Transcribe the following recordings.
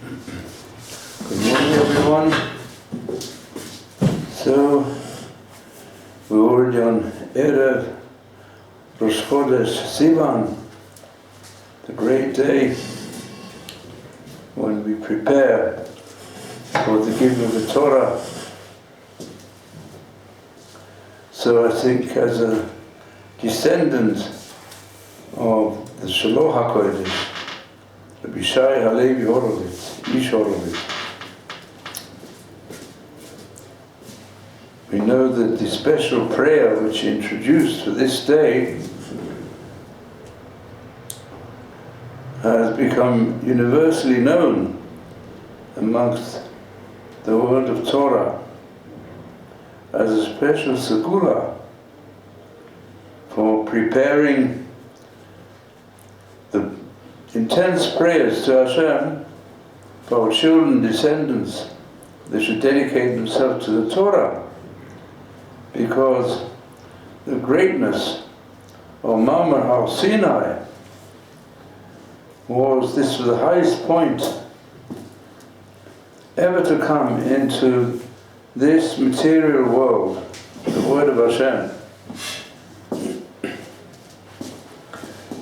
Good morning, everyone. So, we're already on Erev Rosh Chodesh Sivan, the great day when we prepare for the giving of the Torah. So I think as a descendant of the Shaloh HaKodesh, Rabbi Shai Halevi Horowitz, Ish Horowitz, we know that the special prayer which he introduced for this day has become universally known amongst the world of Torah as a special segula for preparing the intense prayers to Hashem for our children, descendants. They should dedicate themselves to the Torah, because the greatness of Mamar Har Sinai was the highest point ever to come into this material world, the word of Hashem.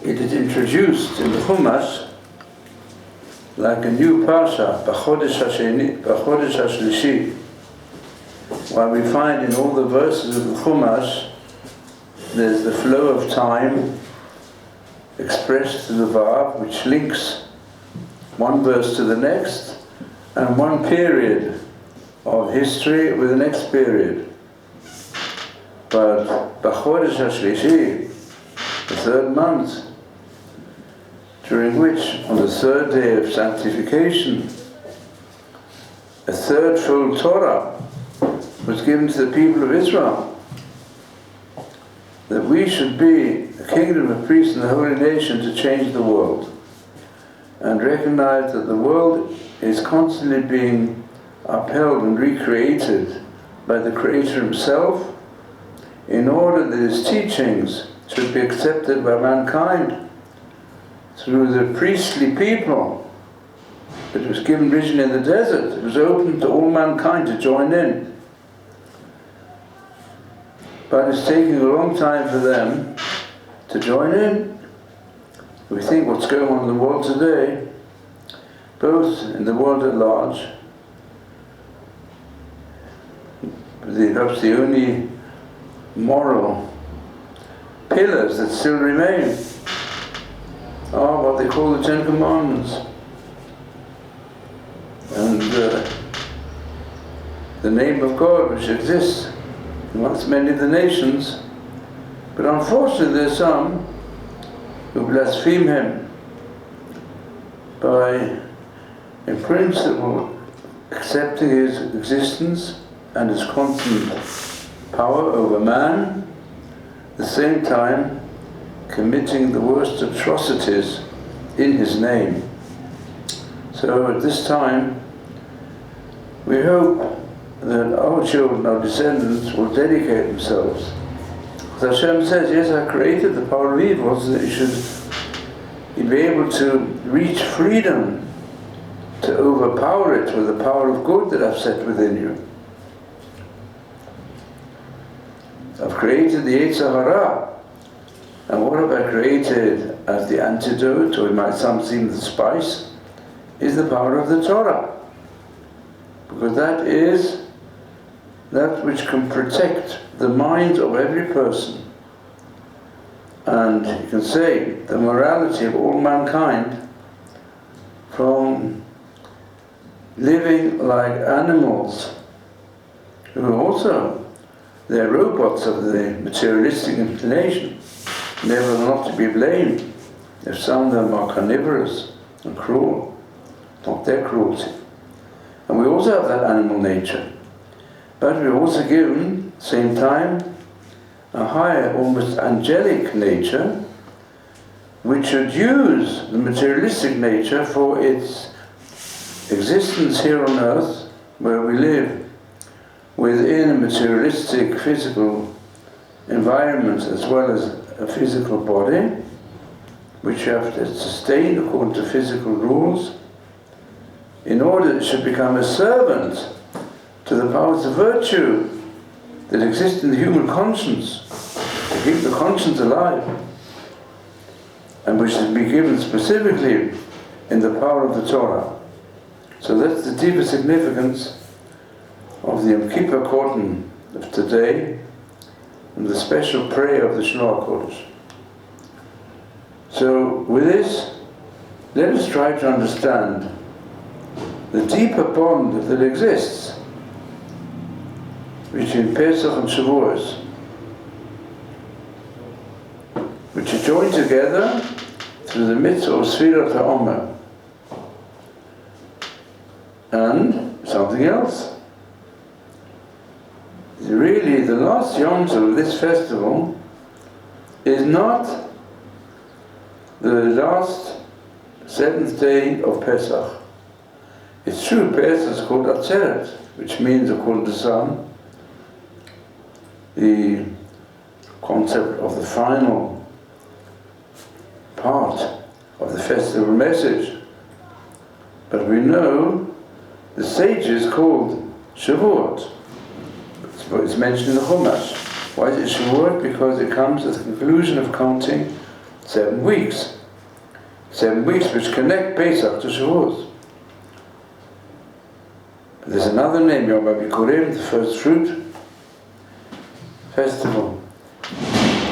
It is introduced in the Chumash like a new parsha, B'chodesh HaShlishi, while we find in all the verses of the Chumash there's the flow of time expressed to the Vav, which links one verse to the next, and one period of history with the next period. But B'chodesh HaShlishi, the third month, during which, on the third day of sanctification, a third-fold Torah was given to the people of Israel, that we should be a kingdom of priests and a holy nation to change the world, and recognize that the world is constantly being upheld and recreated by the Creator Himself, in order that His teachings should be accepted by mankind through the priestly people. It was given vision in the desert. It was open to all mankind to join in. But it's taking a long time for them to join in. We think what's going on in the world today, both in the world at large, perhaps the only moral pillars that still remain are what they call the Ten Commandments. And the name of God, which exists amongst many of the nations, but unfortunately there's some who blaspheme Him by, in principle, accepting His existence and His constant power over man, at the same time committing the worst atrocities in His name. So at this time, we hope that our children, our descendants, will dedicate themselves. As Hashem says, yes, I created the power of evil so that you'd be able to reach freedom, to overpower it with the power of good that I've set within you. I've created the Yetzer Hara, and what have I created as the antidote, or it might some seem the spice, is the power of the Torah. Because that is that which can protect the mind of every person. And you can say the morality of all mankind from living like animals, who also, they're robots of the materialistic inclination, never not to be blamed if some of them are carnivorous and cruel, not their cruelty. And we also have that animal nature. But we're also given, at the same time, a higher, almost angelic nature, which should use the materialistic nature for its existence here on earth, where we live within a materialistic physical environment as well as a physical body, which you have to sustain according to physical rules, in order it should become a servant to the powers of virtue that exist in the human conscience, to keep the conscience alive, and which has been given specifically in the power of the Torah. So that's the deeper significance of the Yom Kippur Korban of today and the special prayer of the Shema Kodesh. So with this, let us try to understand the deeper bond that exists between Pesach and Shavuos, which are joined together through the mitzvah of Sfirat HaOmer. And something else. Really, the last Yom Tov of this festival is not the last seventh day of Pesach. It's true, Pesach is called Atzeret, which means according to some, the concept of the final part of the festival message. But we know the sages called Shavout. It's mentioned in the Chumash. Why is it Shavout? Because it comes at the conclusion of counting 7 weeks. 7 weeks which connect Pesach to Shavuot. There's another name, Yom HaBikurim, the first fruit festival.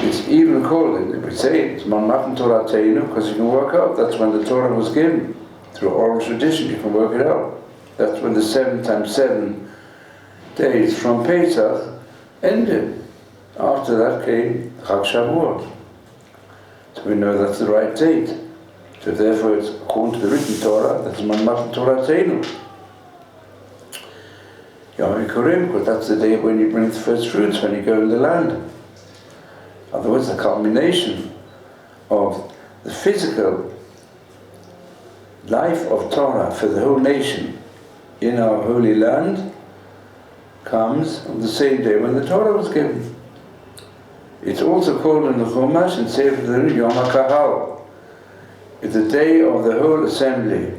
It's even called, we say it's Man Matan Torah Teinu, because you can work out, that's when the Torah was given. Through oral tradition, you can work it out. That's when the 7 times 7 days from Pesach ended. After that came Chag Shavuot. So we know that's the right date. So therefore it's according to the written Torah, that's Man Matan Torah Teinu. Yom HaBikurim, because that's the day when you bring the first fruits, when you go in the land. In other words, the culmination of the physical life of Torah for the whole nation in our holy land comes on the same day when the Torah was given. It's also called in the Chumash and Sefer Devarim Yom HaKahal. It's the day of the whole assembly.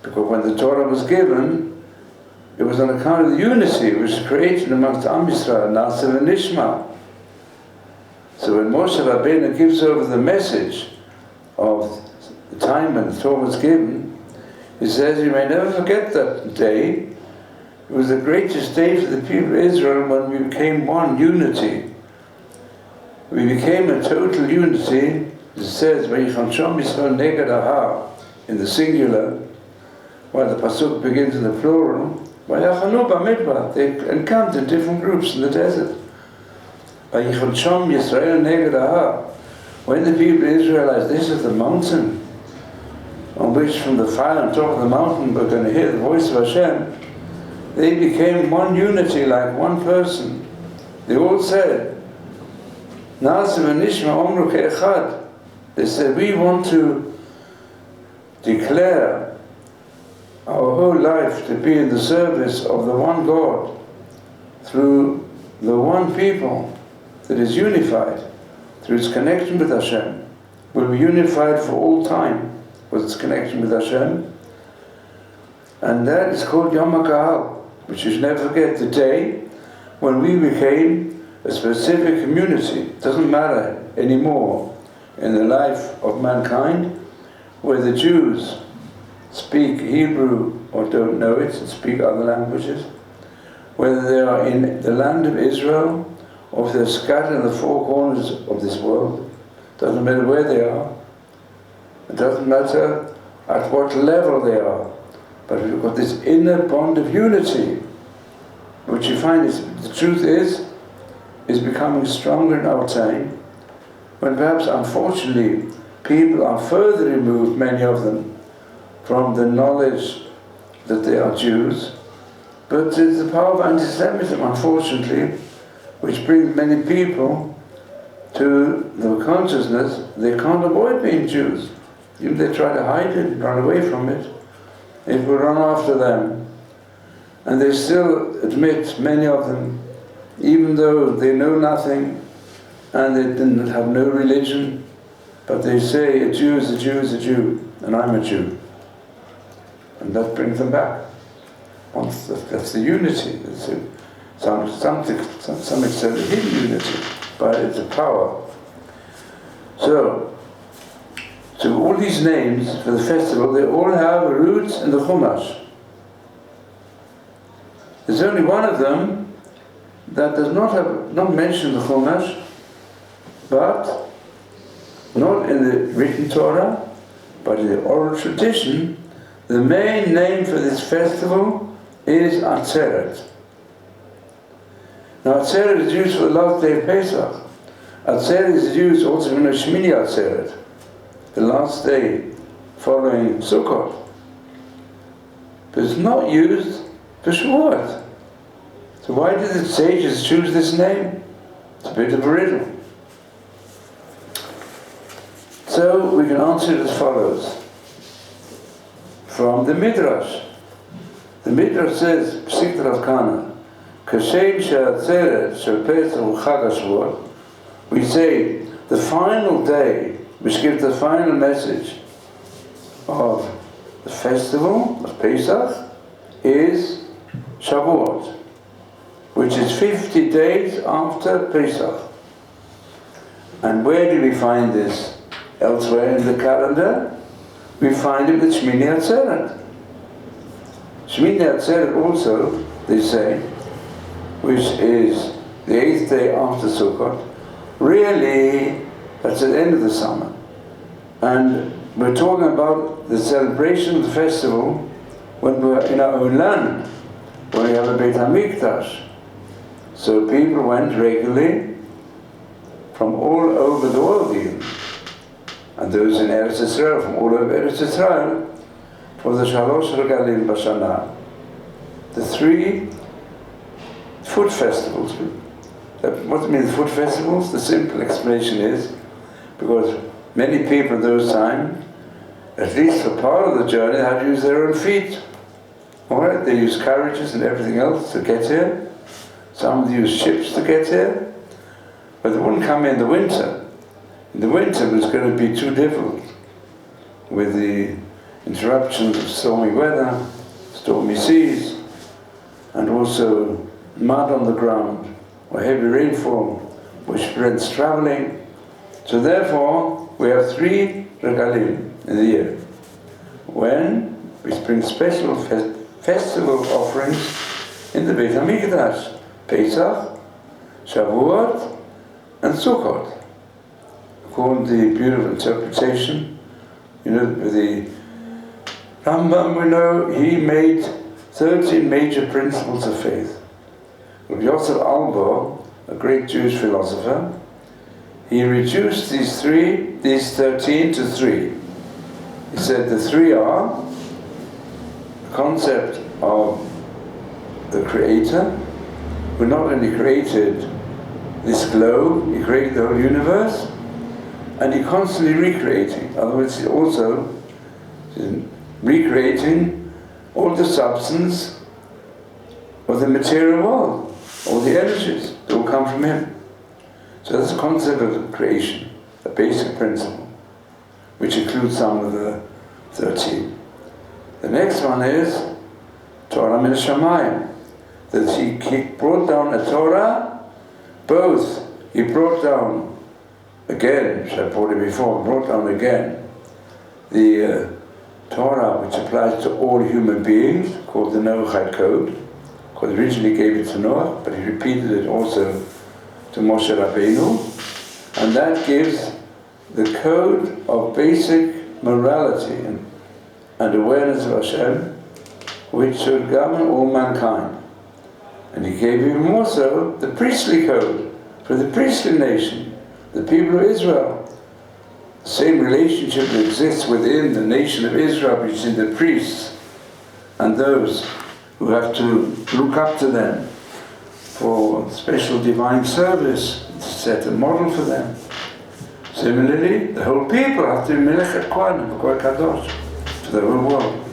Because when the Torah was given, it was on account of the unity which was created amongst Am Yisrael, Na'aseh v'Nishma. So when Moshe Rabbeinu gives over the message of the time when the Torah was given, he says, you may never forget that day. It was the greatest day for the people of Israel when we became one, unity. We became a total unity. It says, Vayicham Shom Yisrael Neged Ahar, in the singular, while the pasuk begins in the plural. Vayachanu b'midbar, they encamped in different groups in the desert. Vayicham Shom Yisrael Neged Ahar, when the people of Israel realized this is the mountain on which from the fire on top of the mountain we're going to hear the voice of Hashem, they became one unity, like one person. They all said, Na'aseh v'Nishma Omru Ke'echad. They said, we want to declare our whole life to be in the service of the one God through the one people that is unified through its connection with Hashem. Will be unified for all time with its connection with Hashem. And that is called Yom HaKahal, which you should never forget, the day when we became a specific community. It doesn't matter anymore in the life of mankind, where the Jews speak Hebrew or don't know it and speak other languages, whether they are in the land of Israel or if they're scattered in the four corners of this world. Doesn't matter where they are. It doesn't matter at what level they are. But we've got this inner bond of unity, which you find is, the truth is becoming stronger in our time, when perhaps unfortunately people are further removed, many of them, from the knowledge that they are Jews. But it's the power of anti-Semitism, unfortunately, which brings many people to the consciousness they can't avoid being Jews. Even if they try to hide it and run away from it, it will run after them. And they still admit, many of them, even though they know nothing and they didn't have no religion, but they say a Jew is a Jew is a Jew, and I'm a Jew. and that brings them back. That's the unity. It's some extent a hidden unity, but it's a power. So all these names for the festival, they all have roots in the Chumash. There's only one of them that does not mention the Chumash, but not in the written Torah, but in the oral tradition. The main name for this festival is Atzeret. Now Atzeret is used for the last day of Pesach. Atzeret is used also in Shmini Atzeret, the last day following Sukkot. But it's not used for Shavuot. So why did the sages choose this name? It's a bit of a riddle. So we can answer it as follows. From the Midrash. The Midrash says, Psik Rav Kana, Kashem she'atzeret shel Pesach u'chag HaShavuot. We say the final day, which gives the final message of the festival of Pesach, is Shavuot, which is 50 days after Pesach. And where do we find this? Elsewhere in the calendar, we find it with Shmini Atzeret. Shmini Atzeret also, they say, which is the 8th day after Sukkot, really, that's at the end of the summer. And we're talking about the celebration of the festival when we're in our own land, when we have a Beit HaMikdash. So people went regularly from all over the world even. And those in Eretz Yisrael, from all over Eretz Yisrael, for the Shalosh Regalim Bashana, the 3 food festivals. What do you mean, food festivals? The simple explanation is, because many people at those times, at least for part of the journey, had to use their own feet. Alright, they used carriages and everything else to get here. Some used ships to get here. But they wouldn't come in the winter. In the winter it was going to be too difficult with the interruptions of stormy weather, stormy seas, and also mud on the ground, or heavy rainfall, which prevents traveling. So therefore, we have 3 regalim in the year, when we bring special festival offerings in the Beit HaMikdash, Pesach, Shavuot, and Sukkot. According to the beautiful interpretation, with the Rambam, we know he made 13 major principles of faith. Rabbi Yosef Albo, a great Jewish philosopher, he reduced these 13 to 3. He said the 3 are the concept of the Creator, who not only created this globe, he created the whole universe, and he constantly recreating. In other words, he also recreating all the substance of the material world, all the energies that will come from him. So that's the concept of creation, a basic principle, which includes some of the 13. The next one is Torah min Shamayim, that he brought down a Torah, both he brought down again, which I brought it before, brought down again the Torah, which applies to all human beings, called the Noachide Code, because originally he gave it to Noah, but he repeated it also to Moshe Rabbeinu, and that gives the code of basic morality and awareness of Hashem, which should govern all mankind. And he gave even more so the priestly code for the priestly nation, the people of Israel. The same relationship that exists within the nation of Israel between the priests and those who have to look up to them for special divine service, to set a model for them. Similarly, the whole people have to be Melechet Kohanim, Kohen Kadosh, to the whole world.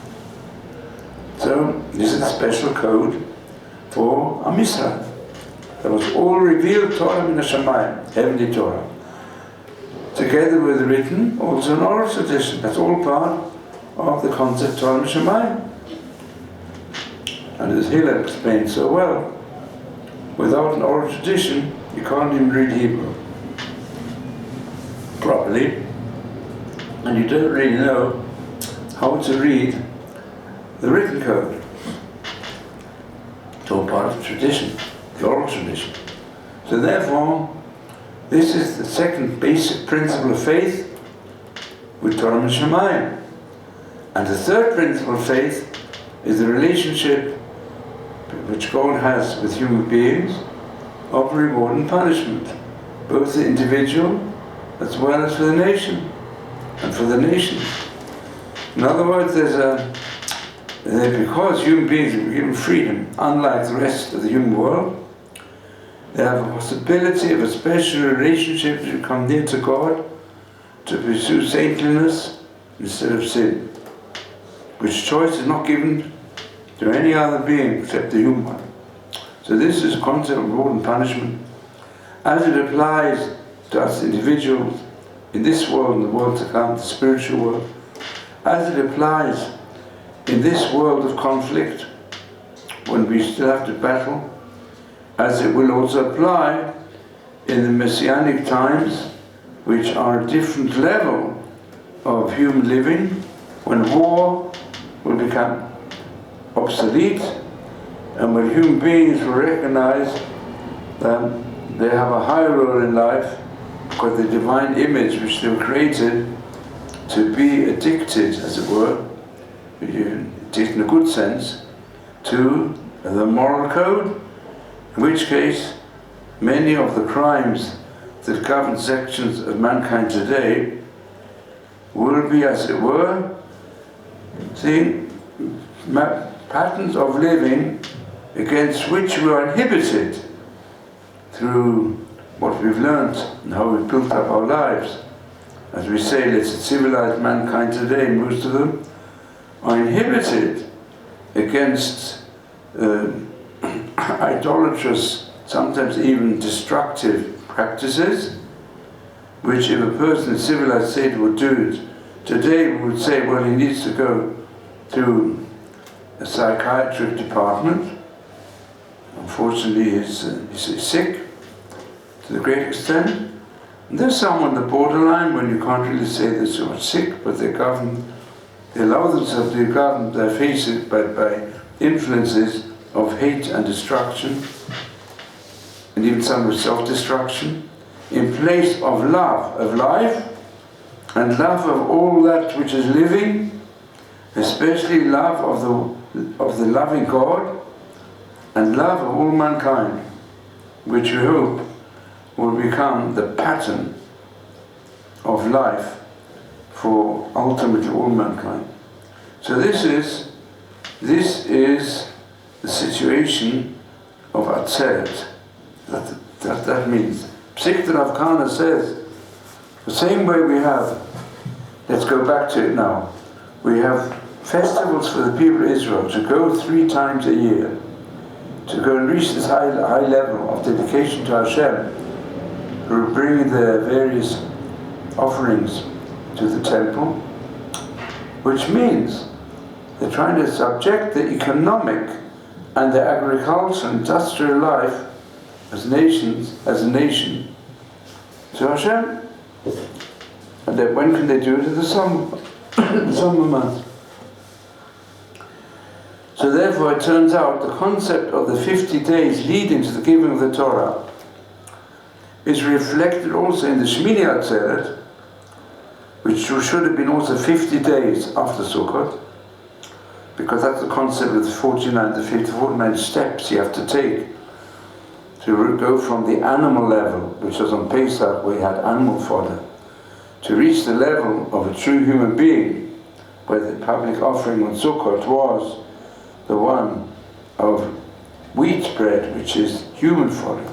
So this is a special code for Am Yisrael. That was all revealed Torah min Hashamayim, heavenly Torah. Together with the written, also an oral tradition. That's all part of the concept Torah min Hashamayim. And as Hillel explained so well, without an oral tradition, you can't even read Hebrew properly, and you don't really know how to read the written code. It's all part of tradition, the oral tradition. So therefore, this is the second basic principle of faith with Torah and Shemayim. And the third principle of faith is the relationship which God has with human beings of reward and punishment, both the individual as well as for the nation and for the nations. In other words, because human beings are given freedom, unlike the rest of the human world, they have a possibility of a special relationship to come near to God, to pursue saintliness instead of sin, which choice is not given to any other being except the human one. So this is a concept of reward and punishment as it applies to us individuals in this world and the world to come, the spiritual world, as it applies in this world of conflict when we still have to battle, as it will also apply in the messianic times, which are a different level of human living, when war will become obsolete and when human beings will recognize that they have a higher role in life because the divine image which they were created to be addicted, as it were, addicted in a good sense, to the moral code, in which case many of the crimes that govern sections of mankind today will be, as it were, patterns of living against which we are inhibited through what we've learnt and how we've built up our lives. As we say, let's civilized mankind today, most of them are inhibited against idolatrous, sometimes even destructive practices, which if a person in civilized state would do it, today we would say, well, he needs to go to a psychiatric department. Unfortunately, he's sick to the great extent. And there's some on the borderline when you can't really say they're so much sick, but they allow themselves to govern their faces by influences of hate and destruction, and even some with self-destruction, in place of love of life and love of all that which is living, especially love of the loving God and love of all mankind, which we hope will become the pattern of life for ultimately all mankind. So this is the situation of Atzeret. That means Psikta Rav Kahana says the same way we have, let's go back to it now, we have festivals for the people of Israel to go 3 times a year, to go and reach this high level of dedication to Hashem, who are bringing their various offerings to the temple, which means they're trying to subject the economic and the agricultural and industrial life as a nation to Hashem. And then when can they do it? In the summer months. So therefore it turns out the concept of the 50 days leading to the giving of the Torah is reflected also in the Shmini Atzeret, which should have been also 50 days after Sukkot, because that's the concept of the 49 steps you have to take to go from the animal level, which was on Pesach, where you had animal fodder, to reach the level of a true human being, where the public offering on Sukkot was the one of wheat bread, which is human fodder.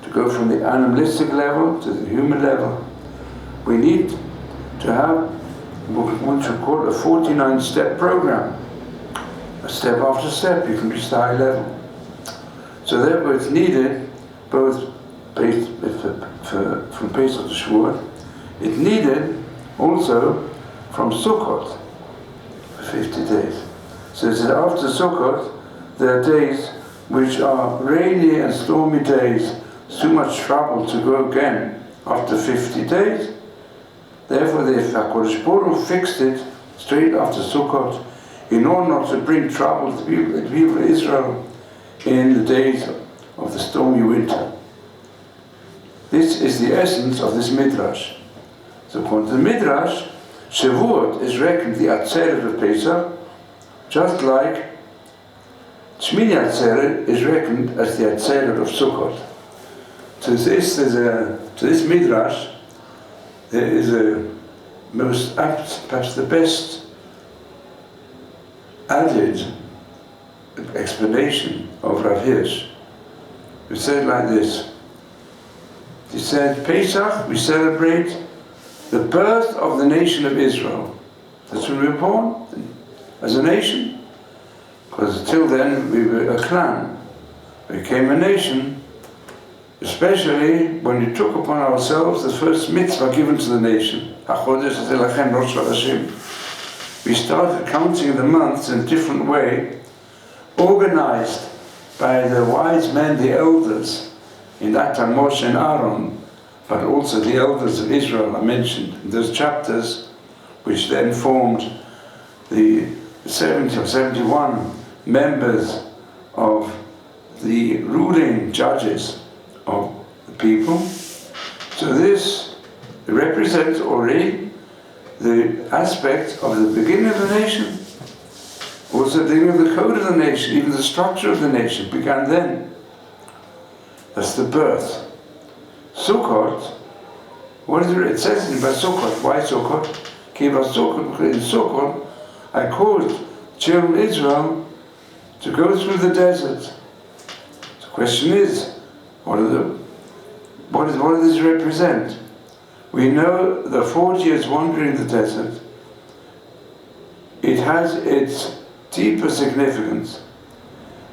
To go from the animalistic level to the human level, we need to have what we call a 49-step program. A step after step, you can reach the high level. So therefore it's needed, both from Pesach to Shavuot, it needed also from Sukkot for 50 days. So it's after Sukkot there are days which are rainy and stormy days, too much trouble to go again after 50 days. Therefore, the HaKadosh Baruch Hu fixed it straight after Sukkot, in order not to bring trouble to the people of Israel in the days of the stormy winter. This is the essence of this Midrash. So according to the Midrash, Shavuot is reckoned the Atzeret of Pesach, just like Shmini Atzeret is reckoned as the Atzeret of Sukkot. To this Midrash, there is a most apt, perhaps the best added explanation of Rav Hirsch, who said like this. He said, Pesach, we celebrate the birth of the nation of Israel. That's when we were born, as a nation. Because until then, we were a clan. We became a nation, especially when we took upon ourselves the first mitzvah given to the nation. We started counting the months in a different way, organized by the wise men, the elders, in that time Moshe and Aaron, but also the elders of Israel are mentioned in those chapters, which then formed the 70 or 71 members of the ruling judges of the people. So this represents already the aspect of the beginning of the nation, also the beginning of the code of the nation, even the structure of the nation began then. That's the birth. Sukkot, what is it? It says in Sukkot. Why Sukkot? Because in Sukkot, I caused children of Israel to go through the desert. The question is, what does this represent? We know the 40 years wandering in the desert. It has its deeper significance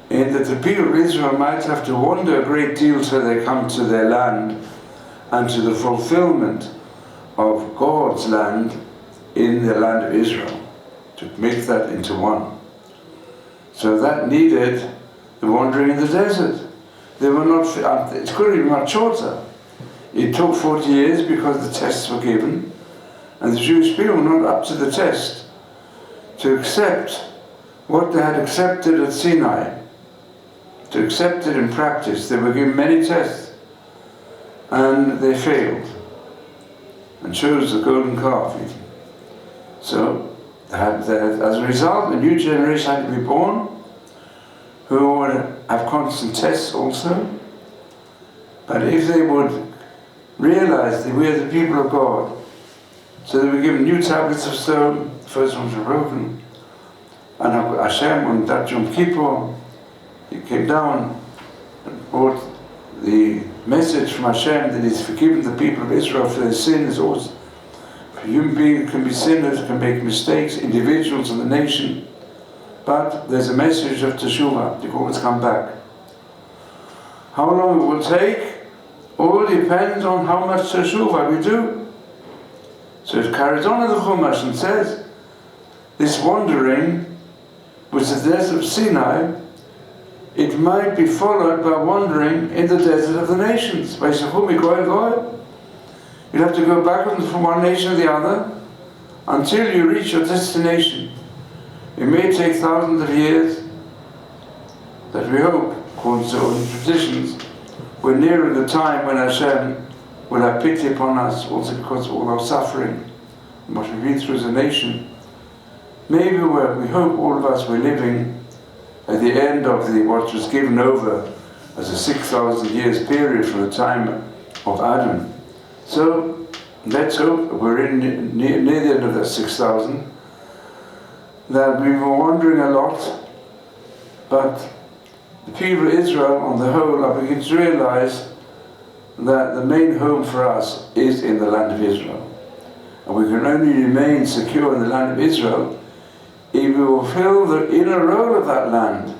in that the people of Israel might have to wander a great deal till they come to their land and to the fulfillment of God's land in the land of Israel, to make that into one. So that needed the wandering in the desert. They were not, it could have been much shorter. It took 40 years because the tests were given, and the Jewish people were not up to the test to accept what they had accepted at Sinai, to accept it in practice. They were given many tests, and they failed, and chose the golden calf even. So, as a result, a new generation had to be born, who would have constant tests also, but if they would realize that we are the people of God, so they were given new tablets of stone, the first ones were broken, and Hashem on that Yom Kippur, he came down and brought the message from Hashem that he's forgiven the people of Israel for their sins. Also, human beings can be sinners, can make mistakes, individuals and the nation, but there's a message of teshuvah, they can always come back. How long it will take all depends on how much teshuvah we do. So it carries on in the Chumash and says, this wandering, which is the desert of Sinai, it might be followed by wandering in the desert of the nations. You'd have to go backwards from one nation to the other until you reach your destination. It may take thousands of years, that we hope, according to all the traditions, we're nearing the time when Hashem will have pity upon us, also because of all our suffering and what we've been through as a nation. Maybe we hope all of us were living at the end of what was given over as a 6,000 years period from the time of Adam. So let's hope we're near the end of that 6,000, that we were wandering a lot, but the people of Israel on the whole are beginning to realize that the main home for us is in the land of Israel. And we can only remain secure in the land of Israel if we fulfill the inner role of that land.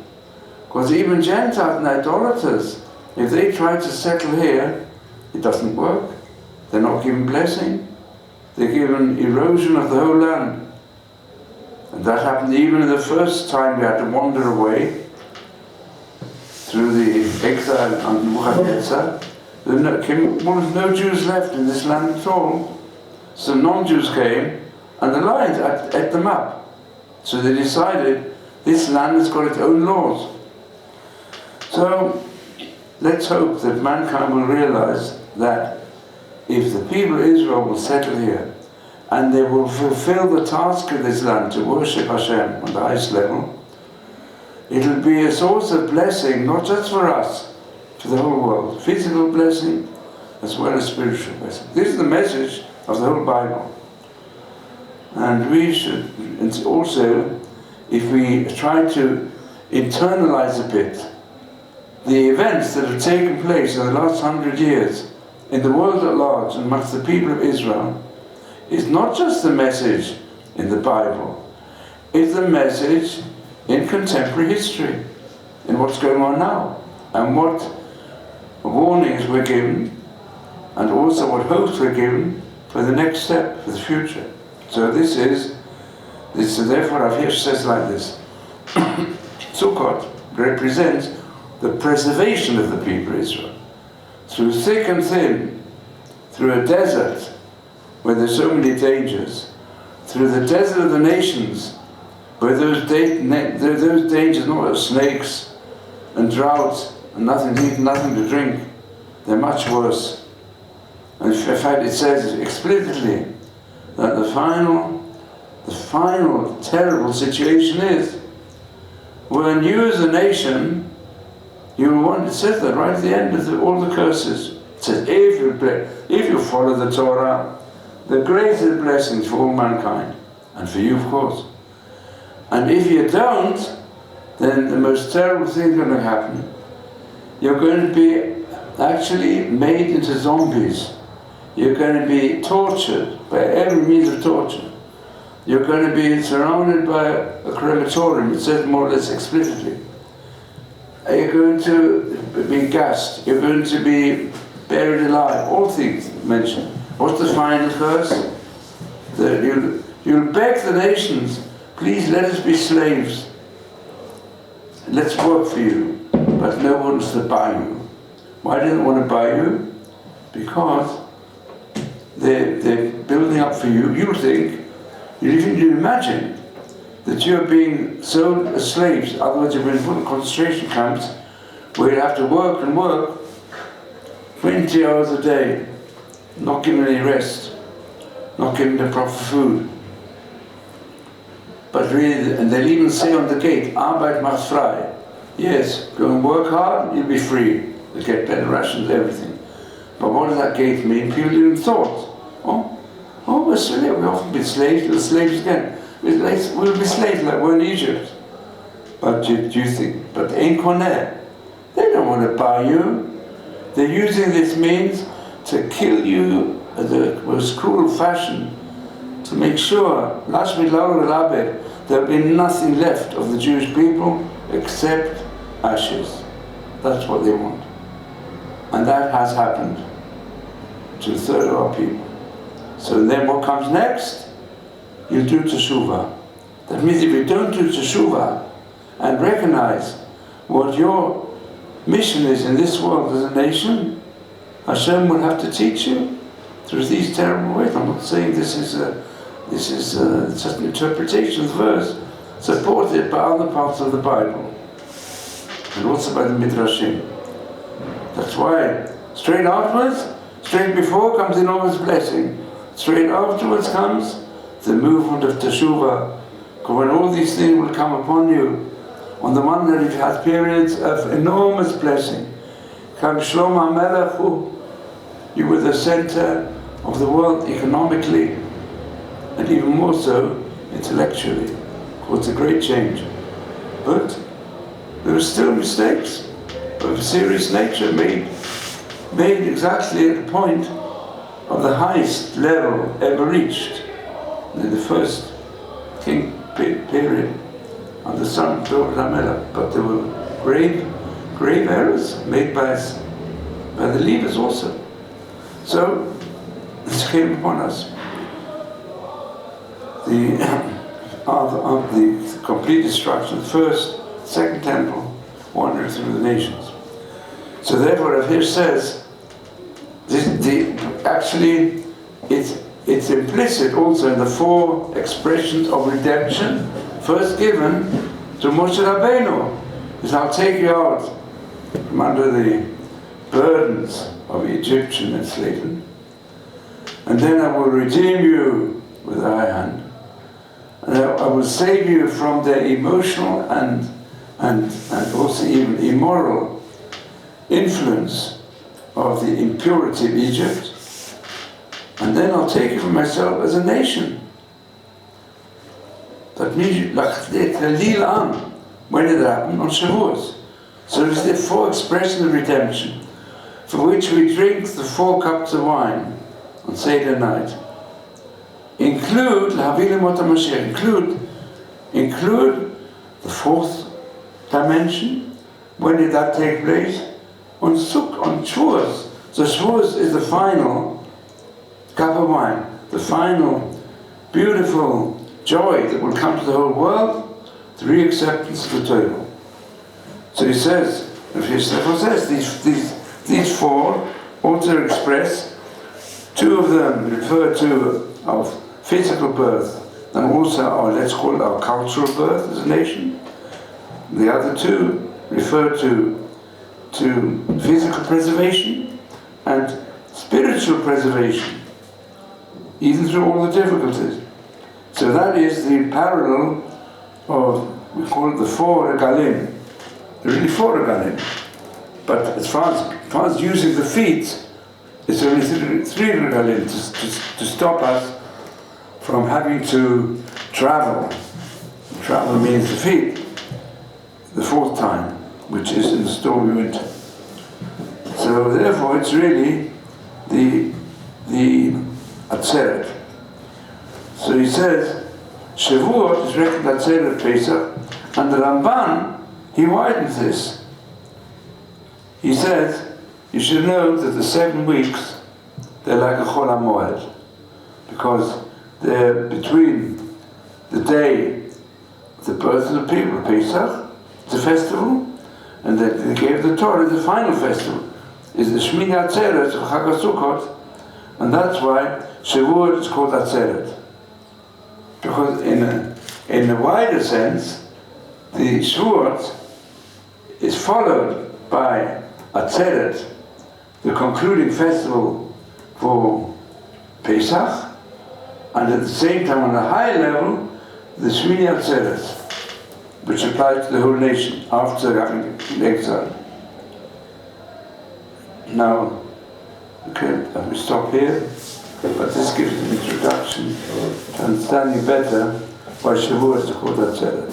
Because even Gentiles and idolaters, if they try to settle here, it doesn't work. They're not given blessing. They're given erosion of the whole land. And that happened even in the first time we had to wander away. through the exile under Nebuchadnezzar, there came almost no Jews left in this land at all. So non-Jews came, and the lions ate them up. So they decided this land has got its own laws. So let's hope that mankind will realize that if the people of Israel will settle here, and they will fulfill the task of this land to worship Hashem on the highest level, it'll be a source of blessing, not just for us, for the whole world. Physical blessing as well as spiritual blessing. This is the message of the whole Bible. And we should, and also, if we try to internalize a bit the events that have taken place in the last 100 years in the world at large and amongst the people of Israel, is not just the message in the Bible, it's the message in contemporary history, in what's going on now, and what warnings were given, and also what hopes were given for the next step, for the future. So therefore Rav Hirsch says like this, Sukkot represents the preservation of the people of Israel, through thick and thin, through a desert where there's so many dangers, through the desert of the nations, where those dangers, not like snakes and droughts and nothing to eat, nothing to drink, they're much worse. And in fact it says explicitly that the final terrible situation is when you as a nation, it says that right at the end of all the curses, it says if you follow the Torah, the greatest blessings for all mankind, and for you of course. And if you don't, then the most terrible thing is going to happen. You're going to be actually made into zombies. You're going to be tortured by every means of torture. You're going to be surrounded by a crematorium, it says more or less explicitly. You're going to be gassed, you're going to be buried alive, all things mentioned. What's the final curse? That you'll beg the nations, please let us be slaves. Let's work for you, but no one wants to buy you. Why do they want to buy you? Because they're building up for you. You think, you imagine that you're being sold as slaves, otherwise you're being put in concentration camps where you have to work and work 20 hours a day, not given any rest, not given the proper food. But really, and they'll even say on the gate, Arbeit macht frei. Yes, go and work hard, you'll be free. You'll get better rations, everything. But what does that gate mean? People even thought, we're slaves, we've often been slaves, we're slaves again. We'll be slaves like we're in Egypt. But do you think, but Ein Koneh, they don't want to buy you. They're using this means to kill you in the most cruel fashion, to make sure, there'll be nothing left of the Jewish people except ashes. That's what they want. And that has happened to a third of our people. So then what comes next? You do teshuvah. That means if you don't do teshuvah and recognize what your mission is in this world as a nation, Hashem will have to teach you through these terrible ways. I'm not saying this is just an interpretation of the verse, supported by other parts of the Bible and also by the Midrashim. That's why straight afterwards, straight before comes enormous blessing. Straight afterwards comes the movement of teshuvah, when all these things will come upon you. On the one hand, you've had periods of enormous blessing. Come Shlomo HaMelech, you were the center of the world economically, and even more so intellectually. Caused a great change. But there were still mistakes of a serious nature made exactly at the point of the highest level ever reached in the first king period under the son of David HaMelech. But there were grave errors made by the leaders also. So this came upon us. The complete destruction of the first, second temple, wandering through the nations. So therefore, Rav Hirsch says, actually, it's implicit also in the four expressions of redemption, first given to Moshe Rabbeinu. He says, I'll take you out from under the burdens of the Egyptian enslavement, and then I will redeem you with a high hand, and I will save you from the emotional and also even immoral influence of the impurity of Egypt, and then I'll take you for myself as a nation. That means when did it happen? On Shavuot. So there's the four expressions of redemption, for which we drink the 4 cups of wine on Seder night. Include the fourth dimension. When did that take place? On Shavuos. So Shavuos is the final cup of wine, the final beautiful joy that will come to the whole world, the re-acceptance of the Torah. So he says, these 4 also express, 2 of them refer to our physical birth, and also our, let's call it our cultural birth as a nation. The other 2 refer to physical preservation and spiritual preservation, even through all the difficulties. So that is the parallel of, we call it the 4 regalim. There are really 4 regalim. But as far as using the feet, it's only 3 regalim to stop us from having to travel. Travel means the feet, the 4th time, which is in the stormy winter. So therefore it's really the Atzeret. So he says, Shavuot is reckoned Atzeret Pesach, and the Ramban, he widens this. He says, you should know that the 7 weeks, they're like a Chol HaMoed, because they're between the day of the birth of the people, Pesach, the festival, and then they gave the Torah, the final festival, is the Shmini Atzeret of Chag HaSukkot, and that's why Shavuot is called Atzeret. Because in a wider sense, the Shavuot is followed by Atzeret, the concluding festival for Pesach, and at the same time on a higher level, the Shmini Atzeret, which applies to the whole nation after having been exiled. Now, okay, we stop here, but this gives an introduction to understanding better why Shavuot is called Atzeret.